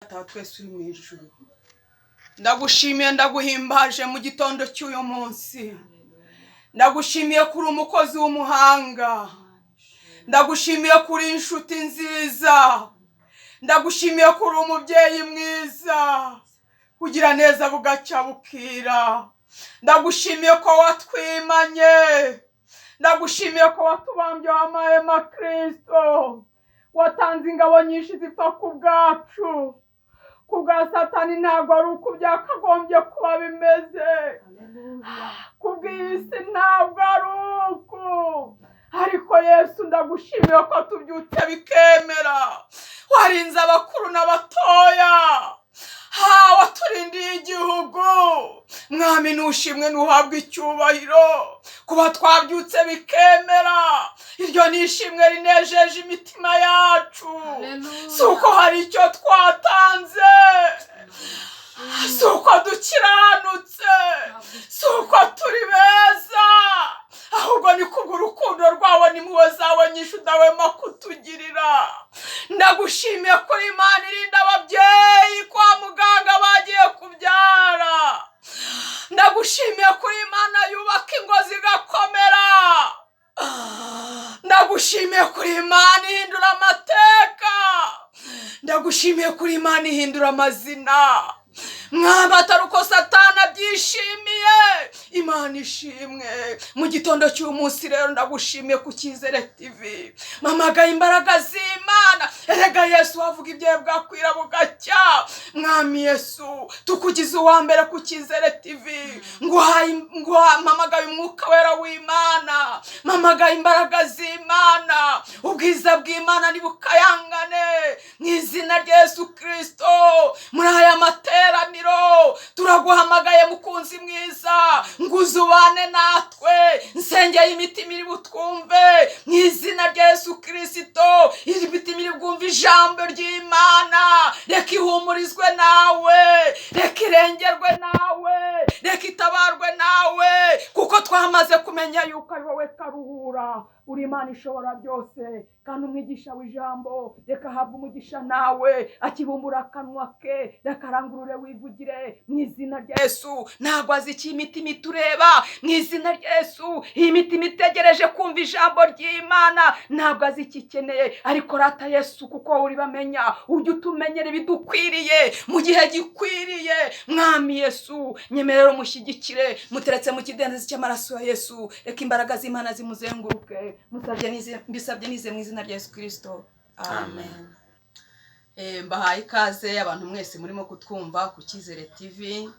Data twese uri mu ijuru, ndagushimiye ndaguhimbaje mu gitondo cy'uyu munsi. Ndagushimiye kuri umukozi w'umuhanga, ndagushimiye kuri inshuti nziza, ndagushimiye kuri umubyeyi mwiza, kugira neza bugacya bukira. Ndagushimiye ko watwimanye, ndagushimiye ko watubambye amahema Kristo, watanze ingabo nyinshi zipfa ku bwacu. Kubwa Satani ntabwo ari uko byakagombye kuba bimeze, kubw'isi ntabwo ari uko, ariko Yesu ndagushimiye ko tubyutse bikemera. Warinze abakuru n'abatoya, waturindiye igihugu. Mwami nushimwe nuhabwe icyubahiro kuba twabyutse bikemera. Iryo nishimwe rinejeje imitima yacu, si uko hari icyo twatanze, si uko dukiranutse, si uko turi beza, ahubwo ni kubw'urukundo rwawe n'impuhwe zawe nyinshi udahwema kutugirira. Ndagushimiye kuri Imana irinda ababyeyi kwa muganga bagiye kubyara. Ndagushimiye kuri Imana yubaka ingo zigakomera. Ndagushimiye kuri Imana ihindura amateka. Ndagushimiye kuri Imana ihindura amazina. Mwaba atari uko Satani abyishimiye, Imana ishimwe. Mu gitondo cy'uyu munsi rero ndagushimiye ku Cyizere TV. Mpamagaye imbaraga z'Imana. Erega Yesu wavuga ibyawe bwakwira bugacya. Mwami Yesu tukugize uwa mbere ku Cyizere TV. Mpamagaye umwuka wera w'Imana, mpamagaye imbaraga z'Imana, ubwiza bw'Imana nibukayangane mu izina rya Yesu Kristo. Muri aya materaniro turaguhamagaye mukunzi mwiza, nguzubane natwe. Nsengeye imitima iri butwumve mu izina rya Yesu Kristo. Iri mitima iri bwumve ijambo ry'Imana. Reka ihumurizwe nawe, reka irengerwe nawe, reka itabarwe nawe, kuko twamaze kumenya yuko ari wowe karuhura. Uri Imana ishobora byose, kandi umwigisha w'ijambo reka habwe umugisha nawe. Akibumbura akanwa ke reka arangurure wivugire mu izina rya Yesu. Ntabwo azi icyo imitima itureba mu izina rya Yesu. Iyi mitima itegereje kumva ijambo ry'Imana ntabwo azi icyo ikeneye, ariko rata Yesu kuko uri bamenya, ujye utumenyera ibidukwiriye mu gihe gikwiriye. Mwami Yesu nyemerera umushyigikire, muteretse mu kidendezi cy'amaraso ya Yesu. Reka imbaraga z'Imana zimuzenguruke. Mbisabye nize mu izina rya Yesu Kristo, amen. Mbahaye ikaze abantu mwese murimo kutwumva ku Cyizere TV.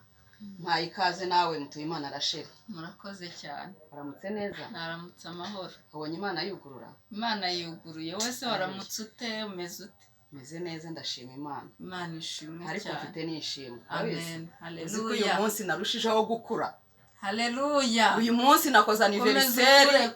Mbahaye ikaze nawe Mutuyimana Rachel. Murakoze cyane. Waramutse neza? Naramutse amahoro. Ubonye Imana yugurura? Imana yuguruye. Wese waramutse ute, umeze ute? Meze neza ndashima Imana. Imana ishimwe cyane. Ariko mfite nishimwe. Amen. Haleluya. Uyu munsi narushijeho gukura. Haleluya. Uyu munsi nakoze anniversaire.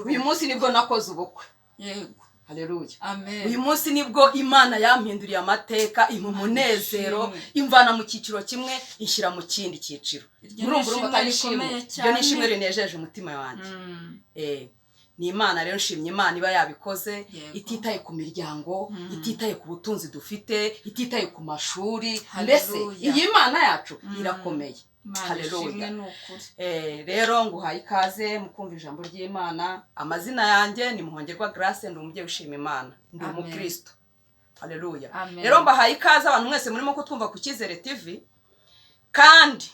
Uyu munsi nibwo nakoze ubukwe. Yego. Haleluya. Amen. Uyu munsi nibwo Imana yampinduriye amateka, impa umunezero, imvana mu cyiciro kimwe inshyira mu kindi cyiciro. Murumva kandi ishimwe. Ibyo nishimwe rinejeje umutima wanjye. Ni Imana rero, nshimye Imana iba yabikoze, ititaye ku miryango, ititaye ku butunzi dufite, ititaye ku mashuri. Mbese iyi Imana yacu irakomeye. Haleluya. Rero nguhaye ikaze mukumva ijambo ry'Imana. Amazina yanjye ni Muhongerwa Grace, ndi umubyeyi ushima Imana, ndi umukristo. Haleluya. Rero mbahaye ikaze abantu mwese murimo kutwumva ku Cyizere TV, kandi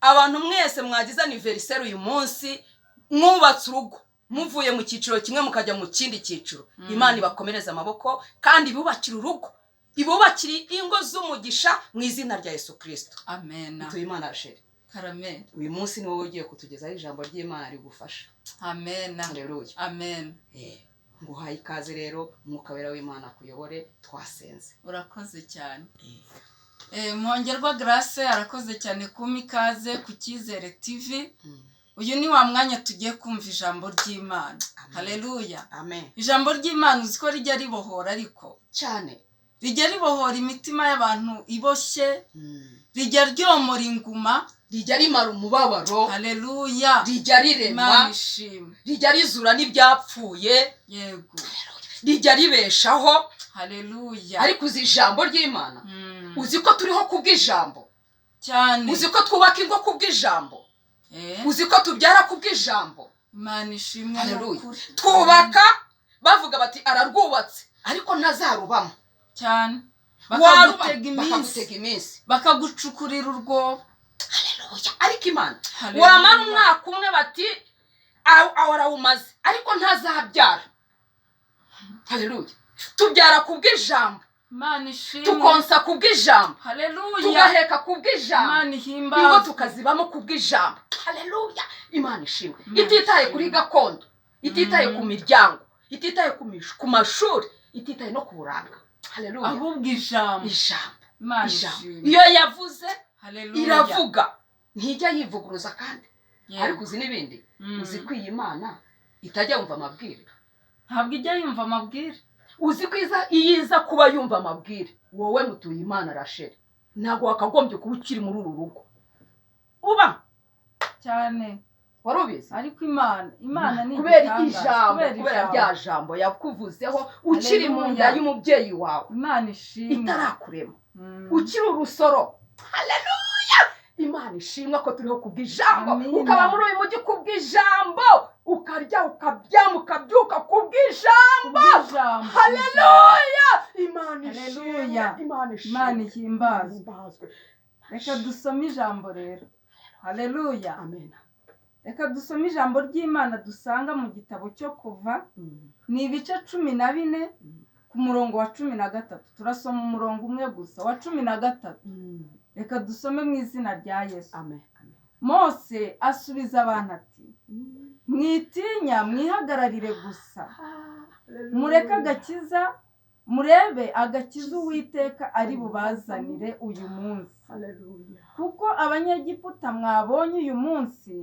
abantu mwese mwagize anniversaire uyu munsi, mwubatse urugo muvuye mu cyiciro kimwe mukajya mu kindi cyiciro. Imana ibakomereza amaboko kandi ibubakira urugo, ibubakiri ingo z'umugisha mu izina rya Yesu Kristo. Amen. Mutuyimana Rachel. Amen. Uyu munsi ni wowe ugiye kutugezaho ijambo ry'Imana rigufasha. Amen. Haleluya. Amen. Nguhaye ikaze rero, umwuka wera w'Imana kuyobore. Twasenze. Urakoze cyane. Muhongerwa Grace arakoze cyane kuma ikaze ku Cyizere TV. Uyu ni wa mwanya tugiye kumva ijambo ry'Imana. Haleluya. Amen. Ijambo ry'Imana uziko rijya ribohora, ariko cyane rijya ribohora imitima y'abantu iboshye, rijya ryomora inguma, rijya rimara umubabaro. Haleluya. Rijya rirema, rijya rizura n'ibyapfuye. Yego. Rijya ribeshaho. Haleluya. Ariko uzi ijambo ry'Imana uzi ko turiho kubw'ijambo cyane, uzi ko twubaka ingo kubw'ijambo, uzi ko tubyara kubw'ijambo. Imana ishimwe. Haleluya. Twubaka bavuga bati ararwubatse ariko ntazarubamo cyane, bakagutega iminsi, bakagucukurira urwobo. Haleluya. Ariko Imana wamara umwaka umwe bati arawumaze ariko ntazabyara. Haleluya. Tubyara kubw'ijambo, Imana ishimwe, tukonsa kubw'ijambo, haleluya, tugaheka kubw'ijambo, Imana ihimbaza, ingo tukazibamo kubw'ijambo. Haleluya. Imana ishimwe. Ititaye kuri gakondo, ititaye ku miryango, ititaye ku mashuri, ititaye no ku buranga. Haleluya. ahubwo ijambo. Imana ishimwe. Iyo yavuze Haleluya, iravuga, ntijya yivuguruza kandi. Yeah. Ariko uzi n'ibindi, uzi ko iyi Mana itajya yumva amabwire. ntabwo ijya yumva amabwire. Uzi ko iyiza kuba yumva amabwire, wowe mutuye Imana Rachel ntabwo wakagombye kuba ukiri muri uru rugo uba cyane. warubizi. Ariko Imana ni kubera ijambo, kubera rya jambo yakuvuzeho ukiri mu nda y'umubyeyi wawe, Imana ishimwe, itarakurema, ukiri urusoro. Haleluya. Imana ishimwe ko turiho kubw'ijambo, ukaba muri uyu mujyi kubw'ijambo, ukarya ukabyama ukabyuka kubw'ijambo. Haleluya. Imana ishimwe, Imana ihimbazwe. Reka dusome ijambo rero. Haleluya. Amen. Reka dusome ijambo ry'Imana dusanga mu gitabo cyo Kuva, ni ibice 14 ku murongo wa 13. Turasoma umurongo umwe gusa wa 13. Reka dusome mu izina rya Yesu. Amen. Mose asubiza abantu ati, mwitinya mwihagararire gusa, mureke agakiza, murebe agakiza Uwiteka ari bubazanire uyu munsi. Kuko abanyegiputa mwabonye uyu munsi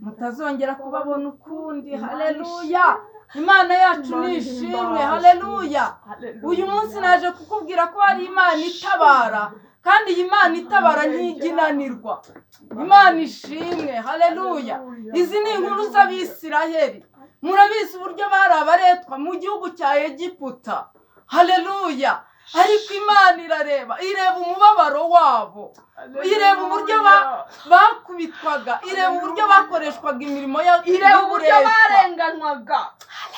mutazongera kubabona ukundi. Haleluya. Imana yacu nishimwe. Haleluya. Uyu munsi naje kukubwira ko hari Imana itabara, kandi iyi Imana itabara ntiginanirwa. Imana ishimwe. Haleluya. Izi ni inkuru z'Abisiraheli. Murabizi uburyo bari abaretwa mu gihugu cya Egiputa. Haleluya. Ariko Imana ireba umubabaro wabo, ireba uburyo bakubitwaga, ireba uburyo bakoreshwaga imirimo ireba uburyo barenganywaga.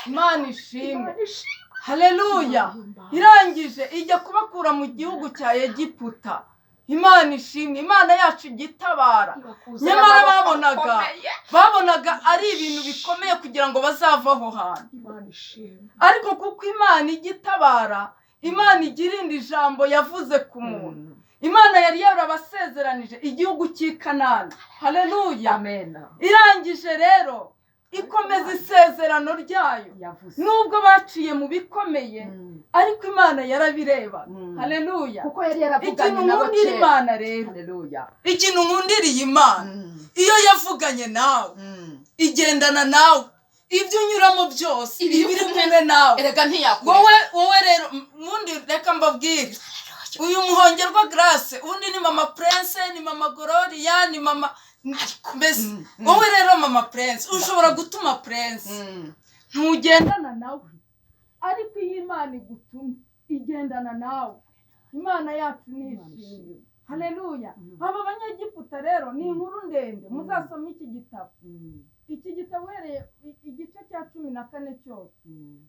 Imana ishimwe. Haleluya. Irangije ijya kubakura mu gihugu cya Egiputa. Imana ishimwe. Imana yacu igitabara. Nyamara babonaga ari ibintu bikomeye kugira ngo bazava aho hantu. Ariko kuko Imana igitabara, Imana igirinda ijambo yavuze ku muntu. Imana yari yarabasezeranije igihugu cy'i Kanani. Haleluya. Amen. Irangije rero ikomeza isezerano ryayo. Nubwo baciye mu bikomeye, ariko Imana yarabireba. Haleluya. Kuko yari yaravuganye nabo kera. Imana rero. Haleluya. Ikintu nkundiriye Imana, iyo yavuganye nawe, igendana nawe. Ibyo unyuramo byose biri kumwe nawe. Erega ntiyakure. Wowe rero mundi reka mbabwire. Uyu Muhongerwa Grace, undi ni Mama Prince, ni Mama Gloria, ni Mama mbese. Wowe rero Mama Prince, ushobora gutuma Prince. Ntugendana nawe. Ariko iyi Imana igutumye, igendana nawe. Imana yacu nishimye. Haleluya. Aba banyegiputa rero ni inkuru ndende. Muzasoma iki gitabo. Iki gitabo hereye igice cya 14 cyose.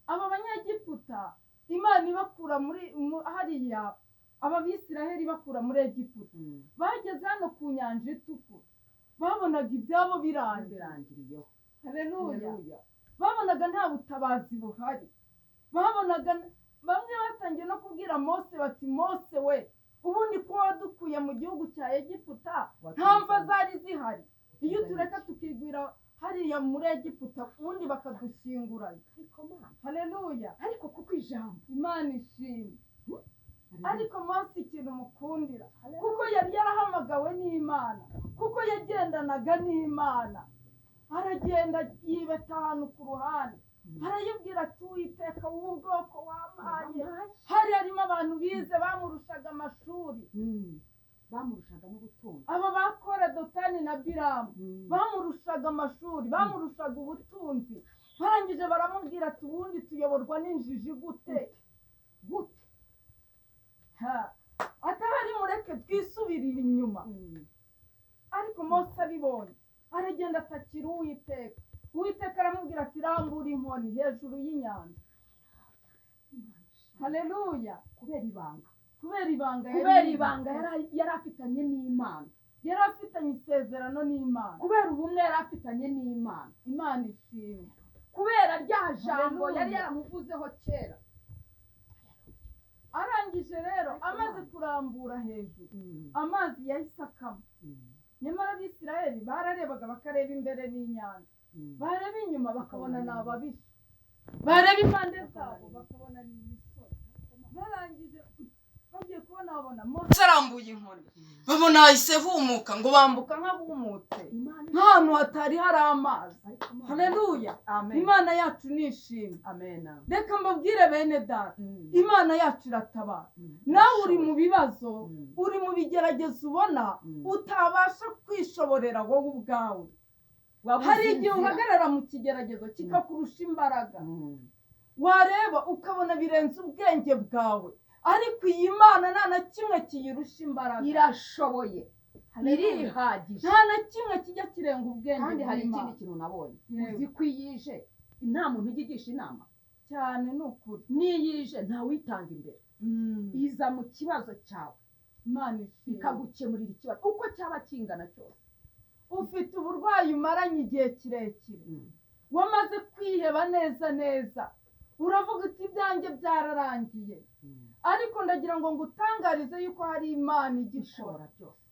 Aba banyegiputa Imana ibakura muri hariya, Abisiraheli bakura muri Egiputa. Bageze hano ku nyanja itukura, babonaga ibyabo birangiriyeho. Haleluya. Babonaga nta butabazi buhari. Babonaga bamwe batangiye no kubwira Mose bati, Mose we, ubundi ko wadukuye mu gihugu cya Egiputa nta mva zari zihari. Iyo tureka tukigwira hariya muri Egiputa ubundi bakadushyingurana. Haleluya. Ariko kuko ijambo Imana ishimwe. Ariko Mose ikintu mukundira, kuko yari yarahamagawe n'Imana, kuko yagendanaga n'Imana, aragenda yibeta ahantu ku ruhande, arayibwira ati, Uwiteka w'ubwoko wampaye. Hari harimo abantu bize bamurushaga amashuri, bamurushaga n'ubutunzi. Aba bakora Dotani na Biramu bamurushaga amashuri, bamurushaga ubutunzi. Barangije baramubwira ati, ubundi tuyoborwa n'injiji gute? Atahari mureke mureke twisubirire inyuma. Ariko Mose abibonye aragenda atakira Uwiteka. Uwiteka aramubwira ati rambura inkoni hejuru y'inyanja. Haleluya. kubera ibanga yari afitanye n'Imana. Yari afitanye isezerano n'Imana. kubera ubumwe yari afitanye n'Imana. Imana ishimwe. kubera rya jambo yari yaramuvuzeho kera. Arangije rero amaze kurambura hejuru amazi yahise akama. Nyamara Abisirayeli bararebaga bakareba imbere n'inyanja, bareba inyuma bakabona ni ababisha, bareba impande zabo bakabona ni imisozi. Barangije bagiye kubona babona Mose arambuye inkoni, babona hahise humuka ngo bambuka nk'abumutse nk'ahantu hatari hari amazi. Haleluya. Imana yacu nishimwe. Reka mbabwire bene data, Imana yacu iratabara. Nawe uri mu bibazo, uri mu bigeragezo ubona utabasha kwishoborera wowe ubwawe. Hari igihe uhagarara mu kigeragezo kikakurusha imbaraga, wareba ukabona birenze ubwenge bwawe, ariko iyi Mana nta na kimwe kiyirusha imbaraga. irashoboye, irihagije, nta na kimwe kijya kirenga ubwenge. kandi hari ikindi kintu nabonye, uzi ko iyije nta muntu ugigisha inama cyane, ni ukuri. n'iyije ntawitanga imbere. iza mu kibazo cyawe, Imana ikagukemurira ikibazo uko cyaba kingana cyose. ufite uburwayi umaranye igihe kirekire, wamaze kwiheba neza, uravuga uti ibyanjye byararangiye, ariko ndagira ngo ngutangarize yuko hari Imana igishobora byose.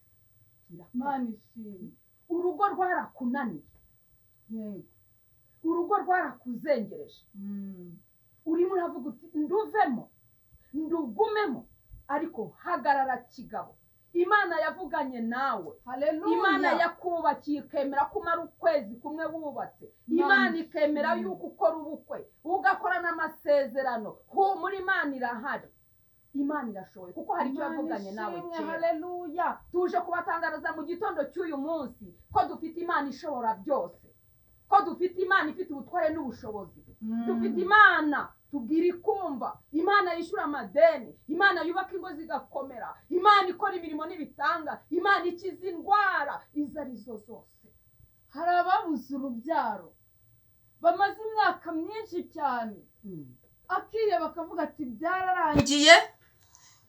Imana ishimwe. urugo rwarakunaniye, Yego. urugo rwarakuzengereje, urimo uravuga uti nduvemo ndugumemo, ariko hagarara kigabo. Imana yavuganye nawe. Haleluya. Imana yakubakiye ikemera kumara ukwezi kumwe wubatse. Imana ikemera yuko ukora ubukwe ugakora n'amasezerano. Humura, Imana irahari, Imana irashoboye, kuko hari icyo yavuganye nawe kera. Haleluya. Tuje kubatangariza mu gitondo cy'uyu munsi ko dufite Imana ishobora byose, ko dufite Imana ifite ubutware n'ubushobozi. Dufite Imana tubwira ikumva, Imana yishura amadeni, Imana yubaka ingo zigakomera, Imana ikora imirimo n'ibitanga, Imana ikiza indwara izo arizo zose. Hari ababuze urubyaro bamaze imyaka myinshi cyane, akiye bakavuga ati byararangiye,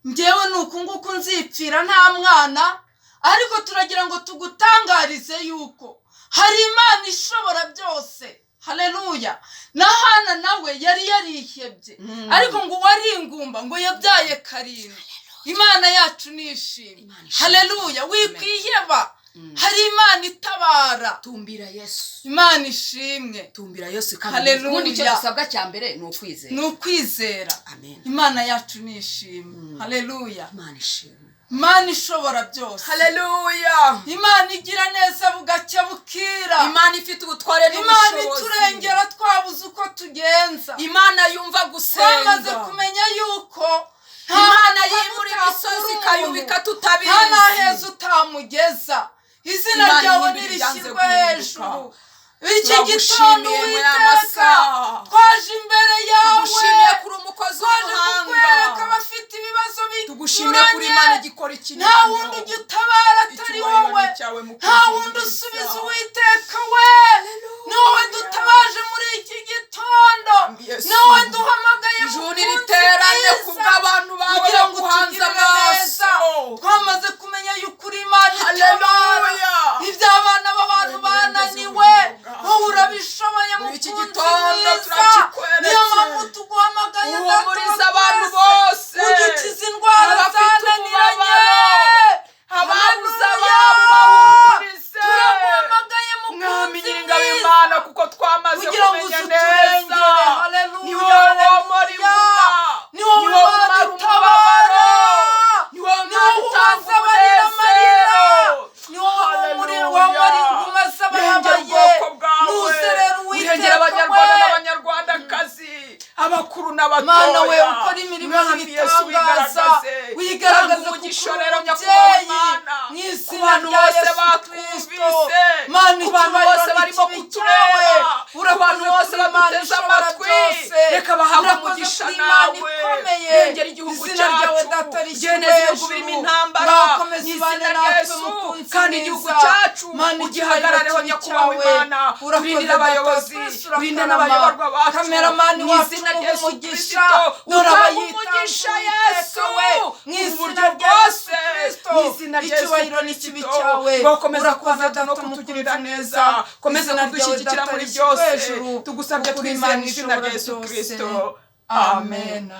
njyewe ni uku nguku nzipfira nta mwana. Ariko turagira ngo tugutangarize yuko hari Imana ishobora byose. Haleluya. Na Hana nawe yari yarihebye, ariko ngo uwari ingumba ngo yabyaye karindwi. Imana yacu nishimye. Haleluya. Wikwiheba, hari Imana itabara. Tumbira Yesu, Imana ishimwe. tumbira Yesu. Haleluya. Ubundi icyo dusabwa cya mbere ni ukwizera. Ni ukwizera. Amen. Imana yacu nishimwe. Haleluya. Imana ishimwe. Imana ishobora byose. Haleluya. Imana igira neza bugacya bukira. Imana ifite ubutware Imana n'ubushobozi. iturengera twabuze uko tugenza. Imana yumva gusenga. Twamaze kumenya yuko Imana yimura imisozi ikayubika tutabizi. nta n'aheza utamugeza. Izina Imana ryawe yimura nirishyirwe ibyanze hejuru. Iki gitondo Turagushimiye muri aya Uwiteka, masaha. twaje imbere yawe, Tugushimiye kuri umukozi twaje kukwereka w'umuhanga. abafite ibibazo Tugushimiye kuri Imana igikora ikintu. nta wundi ujya utabara atari wowe, nta wundi usubiza Uwiteka we. Ni wowe dutabaje muri iki gitondo, ni wowe duhamagaye Ijuru riterane kubw'abantu bawe kugira ngo baguhanze utugirire neza. amaso. Twamaze kumenya yuko uri Imana itabara. Ibyo abana b'abantu bananiwe, wowe urabishoboye mu Muri iki kunzi gitondo mwiza. turakikweretse. Niyo mpamvu tuguhamagaye Uhumuriza abantu bose, udukiza indwara abafite zananiranye, ababuze Haleluya. ababo bawumvise. Turaguhamagaye mu Mwami kunzi Nyiringabo mwiza, Imana, kuko twamaze kugira ngo kumenya uzuturengere. neza. Haleluya. Ni wowe womora inguma, Ni wowe ni wowe Imana umara itabara, umubabaro, ni wowe ni wowe utanga uhoza amarira amarira, umunezero. ni wowe Haleluya. womora inguma Rengera z'abababaye. ubwoko bwawe, Nuze rero urengera Uwiteka Abanyarwanda we. n'Abanyarwandakazi, abakuru n'abatoya. Mana we ukora imirimo Mwami Yesu, n'ibitangaza, wigaragaze wigaragaze Tanga kuko umugisha uri rero nyakubahwa umubyeyi. Imana, Mu ku izina bantu rya bose Yesu batwumvise, Kristo, Mana ku bantu icyubahiro bose barimo n'ikibi kutureba, cyawe. ku bantu bose Urakoze kuri baduteze Imana amatwi, ishobora byose. reka bahabwe Urakoze umugisha kuri Imana nawe. ikomeye. Rengera igihugu Izina ryawe cyacu, geneza ibihugu birimo intambara mu izina rya Yesu kandi igihugu cyacu ugihagarareho nyakubahwa Imana urindira abayobozi urinde n'abayoborwa bacu mu izina rya Yesu Kristo utanga umugisha Yesu mu buryo bwose mu izina rya Yesu Kristo bakomeza kuza no kutugirira neza komeza kudushyigikira muri byose tugusabye twizeye mu izina rya Yesu Kristo amen.